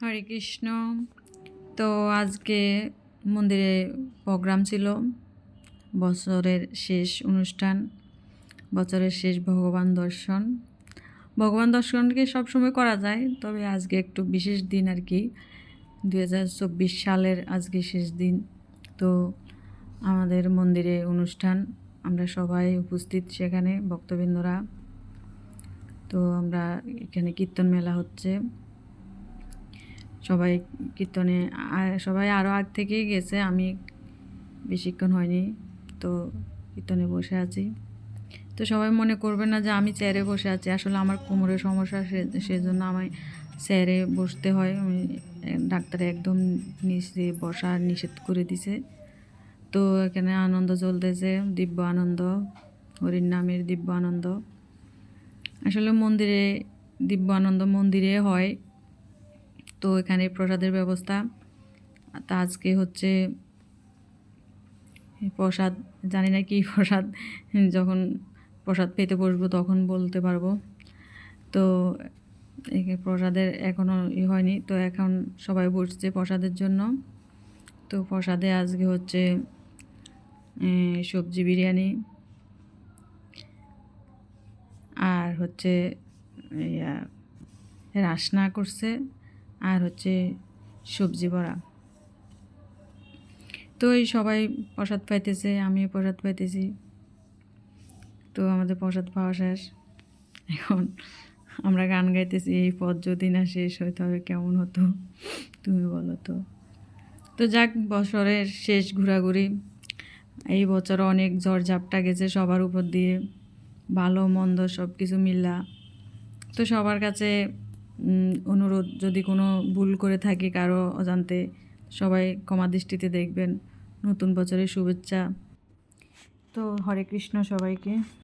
হরে কৃষ্ণ। তো আজকে মন্দিরে প্রোগ্রাম ছিল, বছরের শেষ অনুষ্ঠান, বছরের শেষ ভগবান দর্শনকে সবসময় করা যায়, তবে আজকে একটু বিশেষ দিন আর কি। 2024 সালের আজকে শেষ দিন। তো আমাদের মন্দিরে অনুষ্ঠান, আমরা সবাই উপস্থিত সেখানে, ভক্তবৃন্দরা। তো আমরা এখানে কীর্তন মেলা হচ্ছে, সবাই কীর্তনে, সবাই আরও আগ থেকেই গেছে, আমি বেশিক্ষণ হয়নি। তো কীর্তনে বসে আছি। তো সবাই মনে করবে না যে আমি চেয়ারে বসে আছি, আসলে আমার কোমরের সমস্যা, সেজন্য আমি চেয়ারে বসতে হয়। আমি ডাক্তারে একদম নিচে বসা নিষেধ করে দিছে। তো এখানে আনন্দ চলতেছে, দিব্য আনন্দ, হরির নামের দিব্য আনন্দ। আসলে মন্দিরে দিব্য আনন্দ মন্দিরে হয়। তো এখানে প্রসাদের ব্যবস্থা, তা আজকে হচ্ছে প্রসাদ, জানি না কি প্রসাদ, যখন প্রসাদ পেতে বসবো তখন বলতে পারবো। তো প্রসাদের এখনও হয়নি, তো এখন সবাই বসছে প্রসাদের জন্য। তো প্রসাদে আজকে হচ্ছে সবজি বিরিয়ানি, আর হচ্ছে রাসনা করছে, আর হচ্ছে সবজি বড়া। তো এই সবাই প্রসাদ পাইতেছে, আমিও প্রসাদ পাইতেছি। তো আমাদের প্রসাদ পাওয়া শেষ, এখন আমরা গান গাইতেছি, এই পথ যদি না শেষ হয় তবে কেমন হতো তুমি বলো তো। তো যাক, বছরের শেষ ঘোরাঘুরি, এই বছর অনেক ঝড়ঝাপটা গেছে সবার উপর দিয়ে, ভালো মন্দ সব কিছু মিল্লা। তো সবার কাছে অনুরোধ, যদি কোনো ভুল করে থাকি কারো অজান্তে, সবাই ক্ষমা দৃষ্টিতে দেখবেন। নতুন বছরের শুভেচ্ছা। তো হরে কৃষ্ণ সবাইকে।